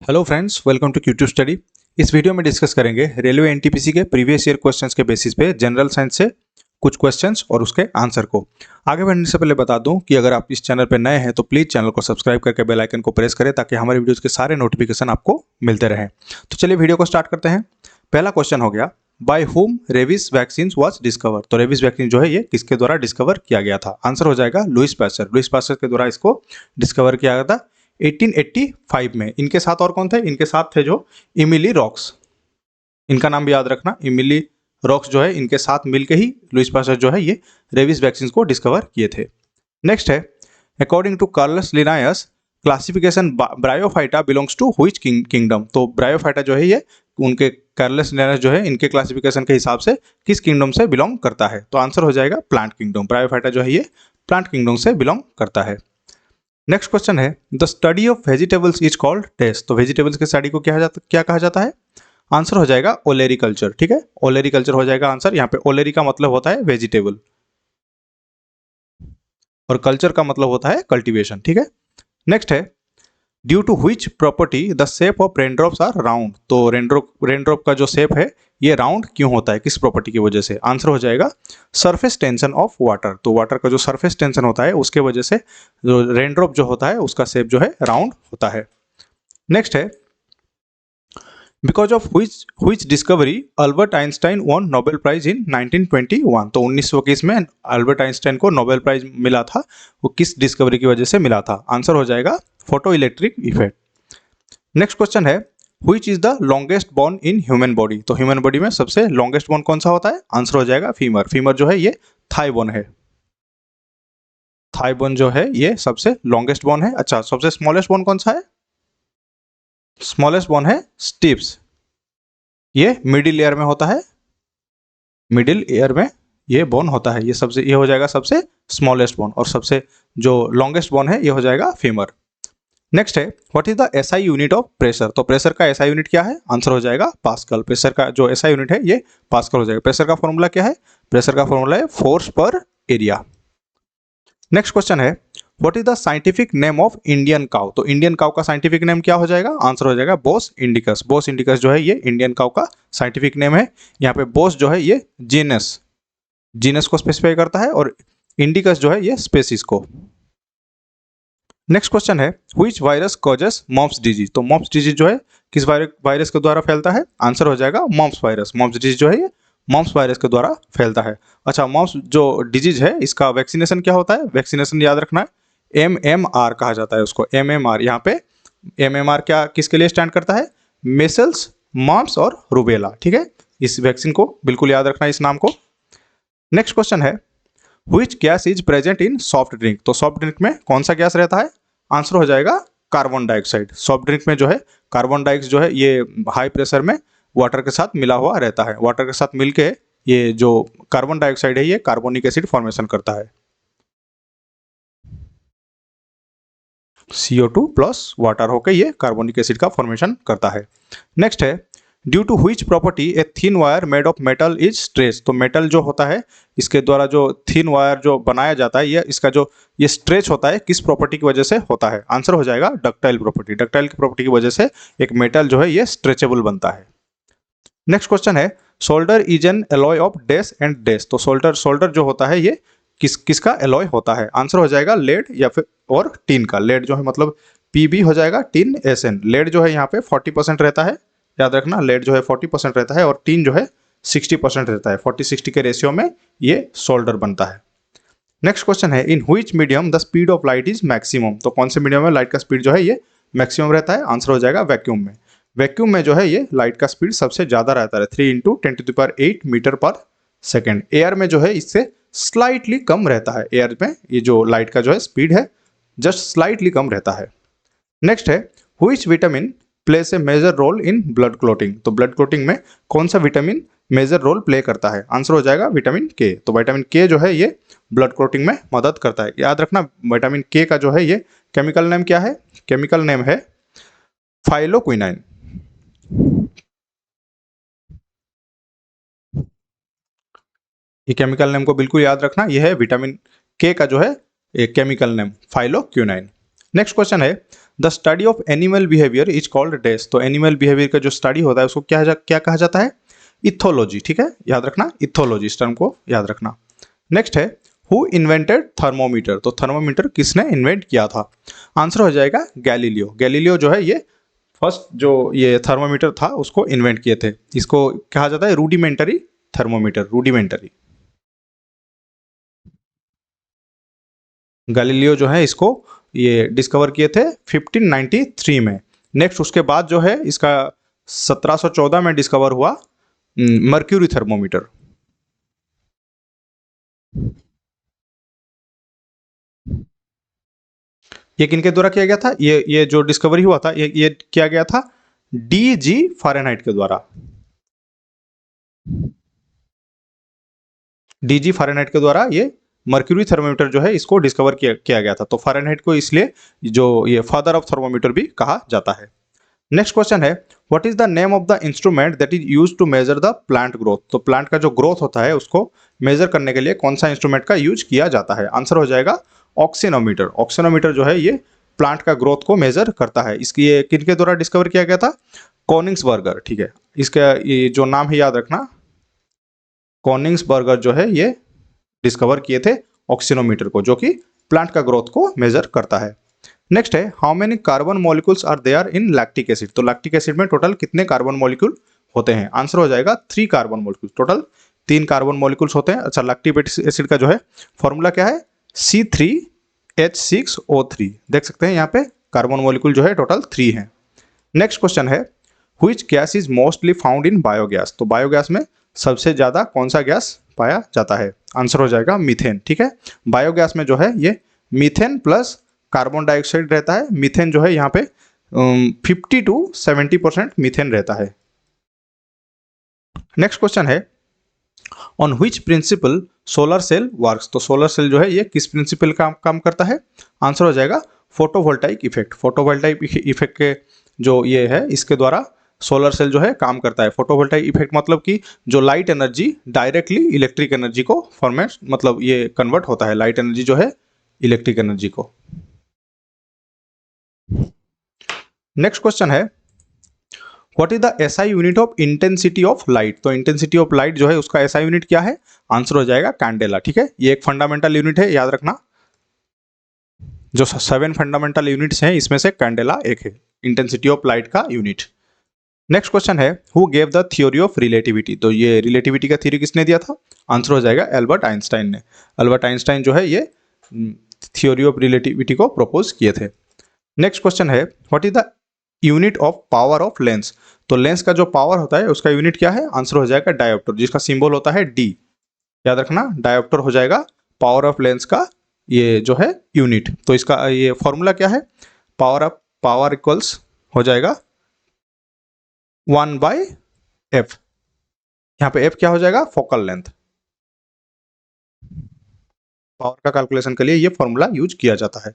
Hello friends, welcome to Qtube study. इस video में discuss करेंगे रेलवे एनटीपीसी के प्रीवियस ईयर क्वेश्चंस के बेसिस पे जनरल साइंस से कुछ क्वेश्चंस और उसके आंसर को। आगे बढ़ने से पहले बता दूं कि अगर आप इस चैनल पर नए हैं तो प्लीज़ चैनल को सब्सक्राइब करके बेल आइकन को प्रेस करें ताकि हमारे वीडियोज़ के सारे नोटिफिकेशन आपको मिलते रहें। तो चलिए वीडियो को स्टार्ट करते हैं। पहला क्वेश्चन हो गया, by whom rabies vaccine was discover. तो रेबीज वैक्सीन जो है ये किसके द्वारा डिस्कवर किया गया था? आंसर हो जाएगा लुईस पास्चर। लुईस पास्चर के द्वारा इसको डिस्कवर किया गया था 1885 में। इनके साथ और कौन थे? इनके साथ थे जो इमिली रॉक्स, इनका नाम भी याद रखना। इमिली रॉक्स जो है इनके साथ मिलकर ही लुईस पास्चर जो है ये रेबीज वैक्सीन को डिस्कवर किए थे। नेक्स्ट है, according to Carolus Linnaeus classification bryophyta belongs to which kingdom. तो ब्रायोफाइटा जो है ये उनके कार्लस लिनायस जो है इनके क्लासिफिकेशन के हिसाब से किस किंगडम से बिलोंग करता है? तो आंसर हो जाएगा प्लांट किंगडम। ब्रायोफाइटा जो है ये प्लांट किंगडम से बिलोंग करता है। नेक्स्ट क्वेश्चन है, the study of vegetables is called test. तो वेजिटेबल्स की स्टडी को क्या कहा जाता है? आंसर हो जाएगा ओलेरिकल्चर। ठीक है, ओलेरिकल्चर हो जाएगा आंसर। यहाँ पे ओलेरी का मतलब होता है वेजिटेबल और कल्चर का मतलब होता है कल्टीवेशन। ठीक है, नेक्स्ट है, due to which property the shape of raindrops are round. तो रेनड्रॉप का जो शेप है ये राउंड क्यों होता है, किस प्रॉपर्टी की वजह से? आंसर हो जाएगा सरफेस टेंशन ऑफ वाटर। तो वाटर का जो सरफेस टेंशन होता है उसके वजह से जो रेनड्रॉप जो होता है उसका शेप जो है राउंड होता है। नेक्स्ट है, because of which discovery Albert Einstein won Nobel prize in 1921। तो 1921 में अल्बर्ट आइंस्टाइन को नोबेल प्राइज मिला था, वो किस डिस्कवरी की वजह से मिला था? आंसर हो जाएगा photo electric effect. Next question है, which is the longest bone in human body. तो ह्यूमन बॉडी में सबसे लॉन्गेस्ट बोन कौन सा होता है? आंसर हो जाएगा फीमर। फीमर जो है ये थाई बोन है। थाई बोन जो है ये सबसे लॉन्गेस्ट बोन है। अच्छा, सबसे स्मॉलेस्ट बोन कौन सा है? स्मॉलेस्ट बोन है स्टिप्स, ये मिडिल ईयर में होता है। मिडिल ईयर में ये बोन होता है, ये हो जाएगा सबसे स्मॉलेस्ट बोन। और सबसे जो लॉन्गेस्ट बोन है ये हो जाएगा फीमर। नेक्स्ट है, what is the SI unit of pressure. तो प्रेशर का एसआई यूनिट क्या है? आंसर हो जाएगा पास्कल। प्रेशर का जो एसआई यूनिट है ये पास्कल हो जाएगा। प्रेशर का फॉर्मूला क्या है? प्रेशर का फॉर्मूला है फोर्स पर एरिया। नेक्स्ट क्वेश्चन है, what is the scientific name of Indian cow. तो इंडियन काउ का साइंटिफिक नेम क्या हो जाएगा? आंसर हो जाएगा बोस इंडिकस। बोस इंडिकस जो है ये इंडियन काउ का साइंटिफिक नेम है। यहाँ पे बोस जो है ये जीनस को स्पेसिफाई करता है और इंडिकस जो है ये स्पेसिस को। नेक्स्ट क्वेश्चन है, व्हिच वायरस कॉजेस मॉम्प्स डिजीज। तो मॉम्प्स डिजीज जो है किस वायरस के द्वारा फैलता है? आंसर हो जाएगा मॉम्प्स वायरस। मॉम्प्स डिजीज जो है ये मॉम्प्स वायरस के द्वारा फैलता है। अच्छा, मॉम्प्स जो डिजीज है इसका वैक्सीनेशन क्या होता है? वैक्सीनेशन याद रखना है, MMR कहा जाता है उसको। MMR, यहाँ पे MMR क्या किसके लिए स्टैंड करता है? मेसल्स, मॉम्प्स और रूबेला। ठीक है, इस वैक्सीन को बिल्कुल याद रखना है, इस नाम को। नेक्स्ट क्वेश्चन है, which gas is present in soft drink. तो सॉफ्ट ड्रिंक में कौन सा गैस रहता है? आंसर हो जाएगा कार्बन डाइऑक्साइड। सॉफ्ट ड्रिंक में जो है कार्बन डाइऑक्साइड जो है ये हाई प्रेशर में वाटर के साथ मिला हुआ रहता है। वाटर के साथ मिलके ये जो कार्बन डाइऑक्साइड है ये कार्बोनिक एसिड फॉर्मेशन करता है। CO2 प्लस वाटर होकर ये कार्बोनिक एसिड का फॉर्मेशन करता है। नेक्स्ट है, due to which property a thin wire made of metal is stretch. तो मेटल जो होता है इसके द्वारा जो थिन वायर जो बनाया जाता है इसका जो ये स्ट्रेच होता है किस प्रॉपर्टी की वजह से होता है? आंसर हो जाएगा डक्टाइल प्रॉपर्टी। डक्टाइल की प्रॉपर्टी की वजह से एक मेटल जो है ये स्ट्रेचेबल बनता है। नेक्स्ट क्वेश्चन है, solder is an alloy of dash and dash. तो सोल्डर जो होता है ये किसका एलॉय होता है? आंसर हो जाएगा लेड या फिर और टीन का। लेड जो है मतलब PB हो जाएगा, टीन SN। लेड जो है यहाँ पे 40% रहता है, याद रखना। लेड जो है 40% रहता है और टीन जो है 60% रहता है। 40-60 के रेशियो में ये सोल्डर बनता है। नेक्स्ट क्वेश्चन है, in which medium the speed of light is maximum. तो कौन से मीडियम में लाइट का स्पीड जो है ये मैक्सिमम रहता है? आंसर हो जाएगा वैक्यूम में। वैक्यूम में जो है ये लाइट का स्पीड सबसे ज्यादा रहता है, 3 × 10⁸ मीटर पर सेकेंड। एयर में जो है इससे स्लाइटली कम रहता है। एयर में ये जो लाइट का जो है स्पीड है जस्ट स्लाइटली कम रहता है। नेक्स्ट है, which vitamin plays a major role in blood clotting. तो ब्लड क्लोटिंग में कौन सा विटामिन मेजर रोल प्ले करता है? आंसर हो जाएगा विटामिन K। तो विटामिन K जो है ये ब्लड क्लोटिंग में मदद करता है। याद रखना, विटामिन K का जो है ये केमिकल नेम क्या है? केमिकल नेम है फाइलोक्विनाइन। ये केमिकल नेम को बिल्कुल याद रखना, यह है विटामिन K का जो है एक केमिकल नेम फाइलोक्विनाइन। नेक्स्ट क्वेश्चन है, the study of animal behaviour is called dash. तो एनिमल बिहेवियर का जो स्टडी होता है उसको क्या कहा जाता है? इथोलॉजी। ठीक है, याद रखना, इथोलॉजी, इस टर्म को याद रखना। नेक्स्ट है हु इन्वेंटेड थर्मोमीटर। तो थर्मोमीटर किसने इन्वेंट किया था? आंसर हो जाएगा गैलीलियो। गैलीलियो जो है ये फर्स्ट जो ये थर्मोमीटर था उसको इन्वेंट किए थे। इसको कहा जाता है रूडिमेंटरी थर्मोमीटर, रूडिमेंटरी। गैलीलियो जो है इसको ये डिस्कवर किए थे 1593 में। नेक्स्ट उसके बाद जो है इसका 1714 में डिस्कवर हुआ मर्क्यूरी थर्मोमीटर। ये किनके द्वारा किया गया था? ये जो डिस्कवरी हुआ था ये किया गया था DG फ़ारेनहाइट के द्वारा। DG फ़ारेनहाइट के द्वारा ये मर्क्यूरी थर्मोमीटर जो है इसको डिस्कवर किया गया था। तो फ़ारेनहाइट को इसलिए जो ये फादर ऑफ थर्मोमीटर भी कहा जाता है। नेक्स्ट क्वेश्चन है what is the name of the instrument that is use to measure the plant growth. तो प्लांट का जो ग्रोथ होता है उसको मेजर करने के लिए कौन सा इंस्ट्रूमेंट का यूज किया जाता है? आंसर हो जाएगा ऑक्सीनोमीटर। ऑक्सीनोमीटर जो है ये प्लांट का ग्रोथ को मेजर करता है। इसकी ये किनके द्वारा डिस्कवर किया गया था? कोनिग्सबर्गर। ठीक है, इसका ये जो नाम है याद रखना, कोनिग्सबर्गर जो है ये डिस्कवर किए थे ऑक्सीनोमीटर को, जो कि प्लांट का ग्रोथ को मेजर करता है। नेक्स्ट है how many carbon molecules are there in lactic acid. तो लैक्टिक एसिड में टोटल कितने कार्बन मॉलिक्यूल होते हैं? आंसर हो जाएगा 3 carbon molecule. Total 3 carbon molecules होते हैं। अच्छा, लैक्टिक एसिड का जो है फॉर्मूला क्या है? C3H6O3। देख सकते हैं यहाँ पे कार्बन मॉलिक्यूल जो है टोटल 3 है। नेक्स्ट क्वेश्चन है which gas is mostly found in biogas. तो बायोगैस में सबसे ज्यादा कौन सा गैस पाया जाता है? आंसर हो जाएगा मीथेन। ठीक है, बायोगैस में जो है ये मीथेन प्लस कार्बन डाइऑक्साइड रहता है। मीथेन जो है यहाँ पे 50 to 70% मीथेन रहता है। नेक्स्ट क्वेश्चन है on which principle solar cell works. तो सोलर सेल जो है ये किस प्रिंसिपल का काम करता है? आंसर हो जाएगा फोटोवोल्टाइक इफेक्ट। फोटोवोल्टाइक इफेक्ट के जो ये है इसके द्वारा सोलर सेल जो है काम करता है। फोटोवोल्टाइक इफेक्ट मतलब कि जो light energy directly electric energy को फॉर्मेट मतलब ये कन्वर्ट होता है, लाइट एनर्जी जो है इलेक्ट्रिक एनर्जी को। नेक्स्ट क्वेश्चन है what is the SI unit of intensity of light. तो इंटेंसिटी ऑफ लाइट जो है उसका SI यूनिट क्या है? आंसर हो जाएगा कैंडेला। ठीक है, ये एक फंडामेंटल यूनिट है, याद रखना। जो 7 फंडामेंटल यूनिट्स हैं इसमें से कैंडेला एक है, इंटेंसिटी ऑफ लाइट का यूनिट। नेक्स्ट क्वेश्चन है who gave the theory of relativity. तो ये रिलेटिविटी का थ्योरी किसने दिया था? आंसर हो जाएगा एल्बर्ट आइंस्टाइन ने। एल्बर्ट आइंस्टाइन जो है ये थ्योरी ऑफ रिलेटिविटी को प्रपोज किए थे। नेक्स्ट क्वेश्चन है what is the unit of power of lens. तो लेंस का जो पावर होता है उसका यूनिट क्या है? आंसर हो जाएगा डायोप्टर, जिसका सिंबल होता है D। याद रखना, डायोप्टर हो जाएगा पावर ऑफ लेंस का ये जो है यूनिट। तो इसका ये फॉर्मूला क्या है? पावर इक्वल्स हो जाएगा 1/f। यहाँ पे f क्या हो जाएगा? Focal length. पावर का कैलकुलेशन के लिए ये फॉर्मूला यूज किया जाता है।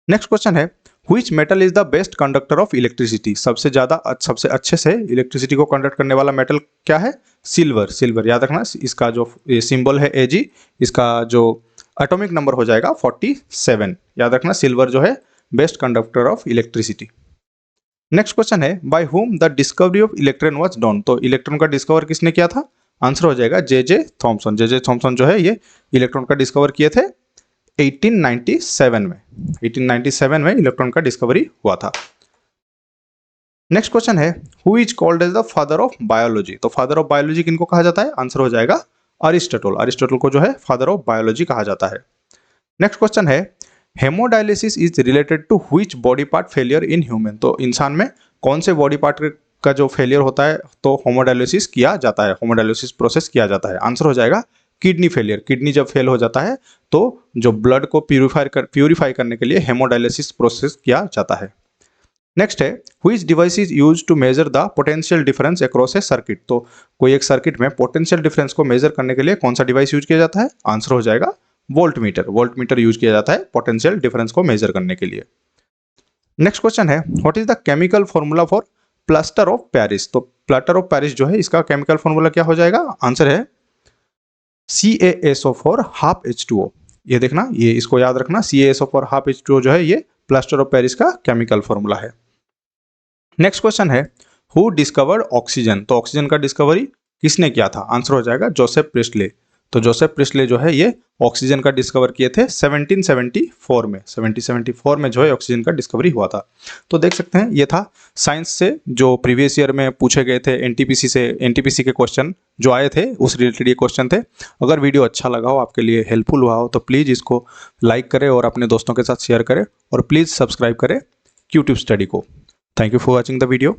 नेक्स्ट क्वेश्चन है which metal is the best conductor of electricity. सबसे अच्छे से इलेक्ट्रिसिटी को कंडक्ट करने वाला मेटल क्या है? सिल्वर। सिल्वर, याद रखना, इसका जो सिंबल है Ag, इसका जो एटॉमिक नंबर हो जाएगा 47। याद रखना, सिल्वर जो है best conductor of electricity. Next question है by whom the discovery of electron was done. तो इलेक्ट्रॉन का डिस्कवर किसने किया था? आंसर हो जाएगा J.J. थॉमसन। J.J. थॉमसन जो है ये इलेक्ट्रॉन का डिस्कवर किए थे 1897 में। 1897 में इलेक्ट्रॉन का डिस्कवरी हुआ था। नेक्स्ट क्वेश्चन है who is called as the father of biology. तो फादर ऑफ बायोलॉजी किनको कहा जाता है? आंसर हो जाएगा अरिस्टोटल। अरिस्टोटल को जो है फादर ऑफ बायोलॉजी कहा जाता है। नेक्स्ट क्वेश्चन है haemodialysis is related to which body part failure in human. तो इंसान में कौन से बॉडी पार्ट का जो फेलियर होता है तो होमोडायलिसिस किया जाता है, होमोडायलिसिस प्रोसेस किया जाता है। आंसर हो जाएगा किडनी फेलियर। किडनी जब फेल हो जाता है तो जो ब्लड को प्यूरिफाई करने के लिए हेमोडायलिसिस प्रोसेस किया जाता है। नेक्स्ट है which device is use to measure the potential difference across a circuit. तो कोई एक सर्किट में पोटेंशियल डिफरेंस को मेजर करने के लिए कौन सा डिवाइस यूज किया जाता है? आंसर हो जाएगा वोल्टमीटर। वोल्टमीटर यूज किया जाता है पोटेंशियल डिफरेंस को मेजर करने के लिए। नेक्स्ट क्वेश्चन है what is the chemical formula for plaster of Paris. तो प्लास्टर ऑफ पेरिस जो है इसका केमिकल फॉर्मूला क्या हो जाएगा? आंसर है CaSO4 ½ H2O। ये देखना, ये इसको याद रखना, CaSO4 ½ H2O जो है ये प्लास्टर ऑफ पेरिस का केमिकल फॉर्मूला है। नेक्स्ट क्वेश्चन है हु डिस्कवर्ड ऑक्सीजन। तो ऑक्सीजन का डिस्कवरी किसने किया था? आंसर हो जाएगा जोसेफ प्रिस्टले। तो जोसेफ प्रिस्टले जो है ये ऑक्सीजन का डिस्कवर किए थे 1774 में। 1774 में जो है ऑक्सीजन का डिस्कवरी हुआ था। तो देख सकते हैं ये था साइंस से जो प्रीवियस ईयर में पूछे गए थे, एनटीपीसी के क्वेश्चन जो आए थे उस रिलेटेड ये क्वेश्चन थे। अगर वीडियो अच्छा लगा हो, आपके लिए हेल्पफुल हुआ हो, तो प्लीज़ इसको लाइक करें और अपने दोस्तों के साथ शेयर करें और प्लीज़ सब्सक्राइब करें यूट्यूब स्टडी को। Thank you for watching the video.